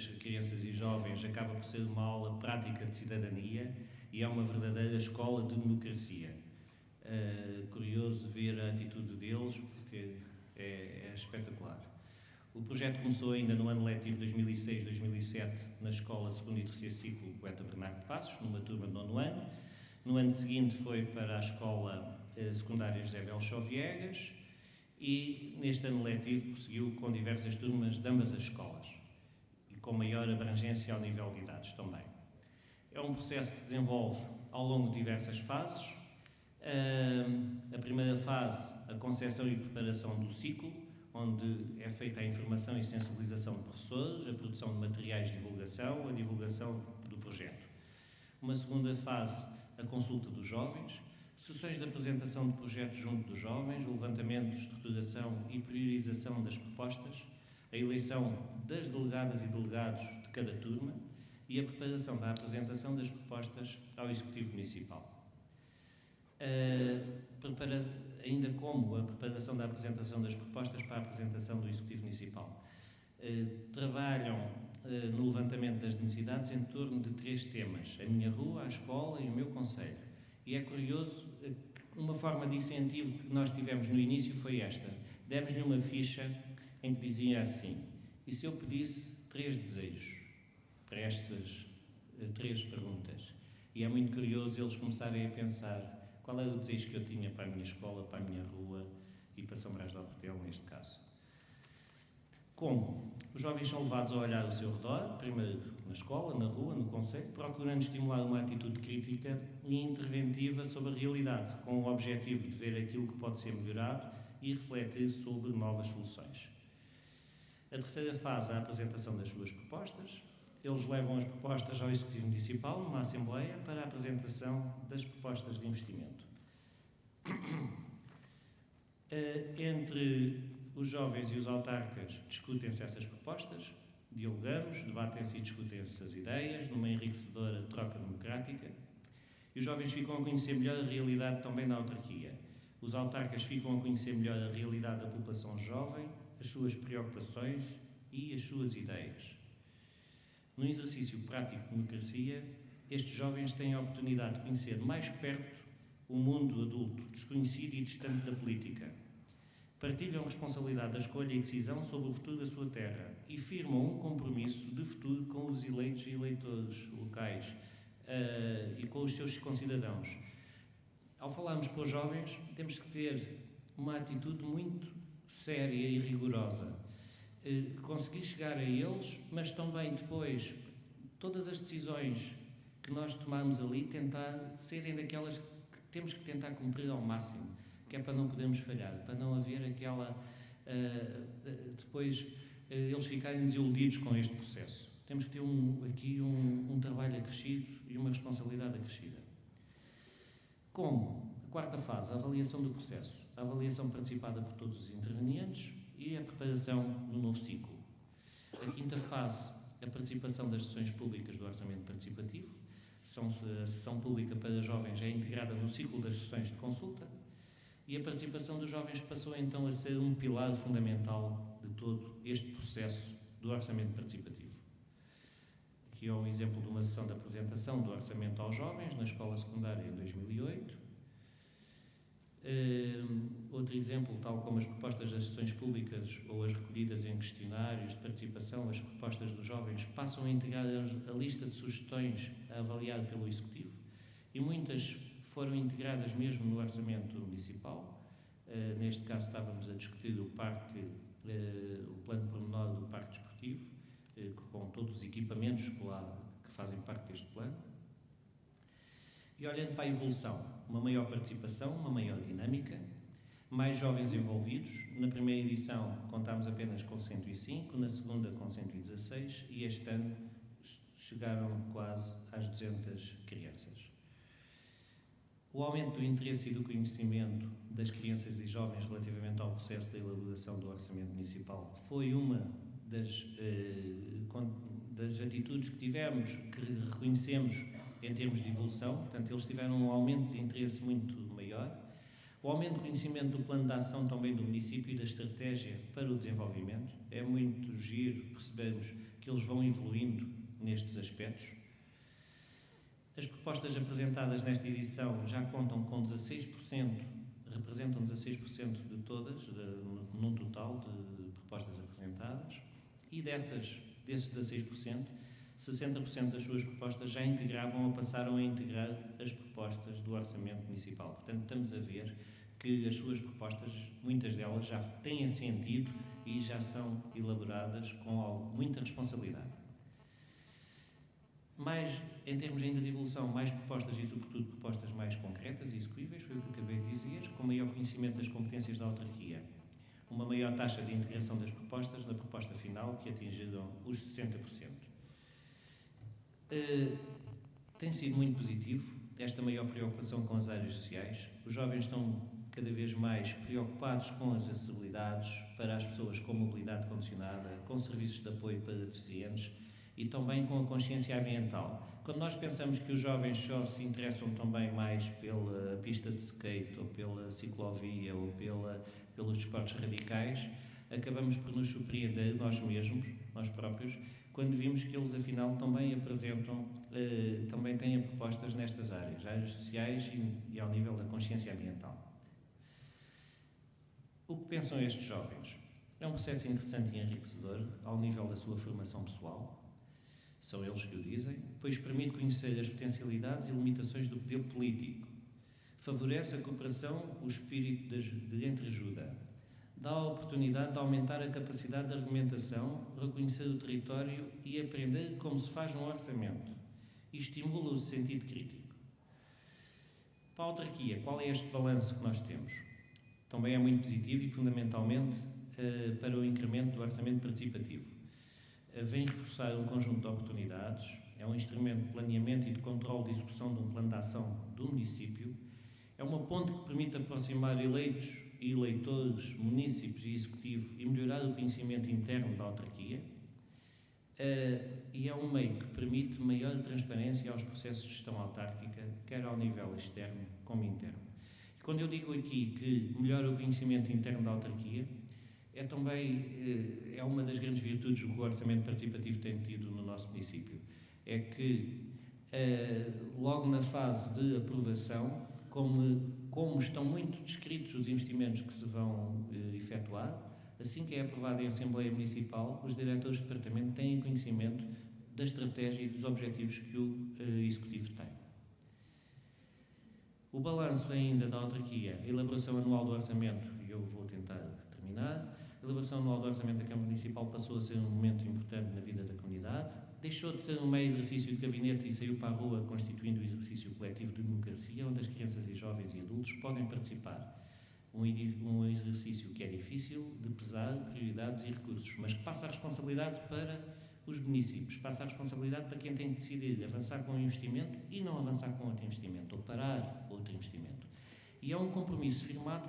das crianças e jovens acaba por ser uma aula prática de cidadania e é uma verdadeira escola de democracia. Curioso ver a atitude deles, porque é espetacular. O projeto começou ainda no ano letivo 2006-2007 na Escola 2º e 3º Ciclo Poeta Bernardo de Passos, numa turma de 9º ano. No ano seguinte foi para a Escola Secundária José Belchó Viegas e neste ano letivo prosseguiu com diversas turmas de ambas as escolas e com maior abrangência ao nível de idades também. É um processo que se desenvolve ao longo de diversas fases. A primeira fase, a concepção e preparação do ciclo, onde é feita a informação e sensibilização de professores, a produção de materiais de divulgação, a divulgação do projeto. Uma segunda fase, a consulta dos jovens, sessões de apresentação de projetos junto dos jovens, o levantamento, estruturação e priorização das propostas, a eleição das delegadas e delegados de cada turma e a preparação da apresentação das propostas ao Executivo Municipal. Ainda como a preparação da apresentação das propostas para a apresentação do Executivo Municipal. Trabalham no levantamento das necessidades em torno de 3 temas: a minha rua, a escola e o meu concelho. E é curioso, uma forma de incentivo que nós tivemos no início foi esta. Demos-lhe uma ficha em que dizia assim: e se eu pedisse 3 desejos para estas 3 perguntas? E é muito curioso eles começarem a pensar qual era o desejo que eu tinha para a minha escola, para a minha rua e para São Brás de Alportel, neste caso. Como? Os jovens são levados a olhar ao seu redor, primeiro na escola, na rua, no concelho, procurando estimular uma atitude crítica e interventiva sobre a realidade, com o objetivo de ver aquilo que pode ser melhorado e refletir sobre novas soluções. A terceira fase, a apresentação das suas propostas. Eles levam as propostas ao Executivo Municipal, numa Assembleia, para a apresentação das propostas de investimento. Entre os jovens e os autarcas discutem-se essas propostas, dialogamos, debatem-se e discutem-se as ideias, numa enriquecedora troca democrática, e os jovens ficam a conhecer melhor a realidade também da autarquia. Os autarcas ficam a conhecer melhor a realidade da população jovem, as suas preocupações e as suas ideias. No exercício prático de democracia, estes jovens têm a oportunidade de conhecer mais perto o mundo adulto, desconhecido e distante da política. Partilham a responsabilidade da escolha e decisão sobre o futuro da sua terra e firmam um compromisso de futuro com os eleitos e eleitores locais e com os seus concidadãos. Ao falarmos para os jovens, temos que ter uma atitude muito séria e rigorosa. Conseguir chegar a eles, mas também depois todas as decisões que nós tomarmos ali tentar serem daquelas que temos que tentar cumprir ao máximo, que é para não podermos falhar, para não haver aquela depois eles ficarem desiludidos com este processo. Temos que ter aqui um trabalho acrescido e uma responsabilidade acrescida. Como? A quarta fase, a avaliação do processo. A avaliação participada por todos os intervenientes e a preparação do novo ciclo. A quinta fase, a participação das sessões públicas do Orçamento Participativo. A sessão pública para jovens é integrada no ciclo das sessões de consulta e a participação dos jovens passou então a ser um pilar fundamental de todo este processo do Orçamento Participativo. Aqui é um exemplo de uma sessão de apresentação do Orçamento aos jovens na Escola Secundária em 2008. Outro exemplo, tal como as propostas das sessões públicas ou as recolhidas em questionários de participação, as propostas dos jovens passam a integrar a lista de sugestões a avaliar pelo Executivo e muitas foram integradas mesmo no Orçamento Municipal. Neste caso estávamos a discutir o plano pormenor do Parque Desportivo, com todos os equipamentos que fazem parte deste plano. E olhando para a evolução, uma maior participação, uma maior dinâmica, mais jovens envolvidos. Na primeira edição contámos apenas com 105, na segunda com 116 e este ano chegaram quase às 200 crianças. O aumento do interesse e do conhecimento das crianças e jovens relativamente ao processo da elaboração do Orçamento Municipal foi uma das atitudes que tivemos, que reconhecemos em termos de evolução. Portanto, eles tiveram um aumento de interesse muito maior. O aumento de conhecimento do plano de ação também do município e da estratégia para o desenvolvimento. É muito giro percebermos que eles vão evoluindo nestes aspectos. As propostas apresentadas nesta edição já contam com 16%, representam 16% de todas, num total de propostas apresentadas, e desses 16%, 60% das suas propostas já integravam ou passaram a integrar as propostas do Orçamento Municipal. Portanto, estamos a ver que as suas propostas, muitas delas, já têm sentido e já são elaboradas com muita responsabilidade. Mais, em termos ainda de evolução, mais propostas e, sobretudo, propostas mais concretas e execuíveis, foi o que acabei de dizer, com maior conhecimento das competências da autarquia. Uma maior taxa de integração das propostas na proposta final, que atingiram os 60%. Tem sido muito positivo esta maior preocupação com as áreas sociais. Os jovens estão cada vez mais preocupados com as acessibilidades para as pessoas com mobilidade condicionada, com serviços de apoio para deficientes e também com a consciência ambiental. Quando nós pensamos que os jovens só se interessam também mais pela pista de skate ou pela ciclovia ou pelos desportos radicais, acabamos por nos surpreender nós mesmos, nós próprios, quando vimos que eles afinal também apresentam, também têm propostas nestas áreas sociais e ao nível da consciência ambiental. O que pensam estes jovens? É um processo interessante e enriquecedor ao nível da sua formação pessoal, são eles que o dizem, pois permite conhecer as potencialidades e limitações do poder político, favorece a cooperação, o espírito de entreajuda, dá a oportunidade de aumentar a capacidade de argumentação, reconhecer o território e aprender como se faz um orçamento e estimula o sentido crítico. Para a autarquia, qual é este balanço que nós temos? Também é muito positivo e, fundamentalmente, para o incremento do orçamento participativo. Vem reforçar um conjunto de oportunidades, é um instrumento de planeamento e de controle de execução de um plano de ação do município, é uma ponte que permite aproximar eleitos e eleitores, munícipes e executivo e melhorar o conhecimento interno da autarquia, e é um meio que permite maior transparência aos processos de gestão autárquica, quer ao nível externo como interno. E quando eu digo aqui que melhora o conhecimento interno da autarquia, é também uma das grandes virtudes que o orçamento participativo tem tido no nosso município. É que, logo na fase de aprovação, como estão muito descritos os investimentos que se vão efetuar, assim que é aprovado em Assembleia Municipal, os diretores de departamento têm conhecimento da estratégia e dos objetivos que o Executivo tem. O balanço ainda da autarquia, a elaboração anual do orçamento, e eu vou tentar terminar, a elaboração anual do orçamento da Câmara Municipal passou a ser um momento importante na vida da comunidade, deixou de ser um meio exercício de gabinete e saiu para a rua constituindo o exercício coletivo de democracia, onde as crianças e jovens e adultos podem participar. Um exercício que é difícil, de pesar prioridades e recursos, mas que passa a responsabilidade para os municípios, passa a responsabilidade para quem tem que decidir avançar com um investimento e não avançar com outro investimento, ou parar outro investimento. E é um compromisso firmado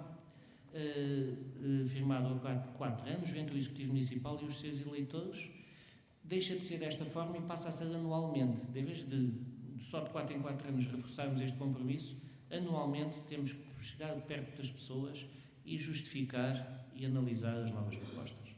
há 4 anos entre o Executivo Municipal e os seus eleitores, deixa de ser desta forma e passa a ser anualmente. Em vez de só de 4 em 4 anos reforçarmos este compromisso, anualmente temos que chegar perto das pessoas e justificar e analisar as novas propostas.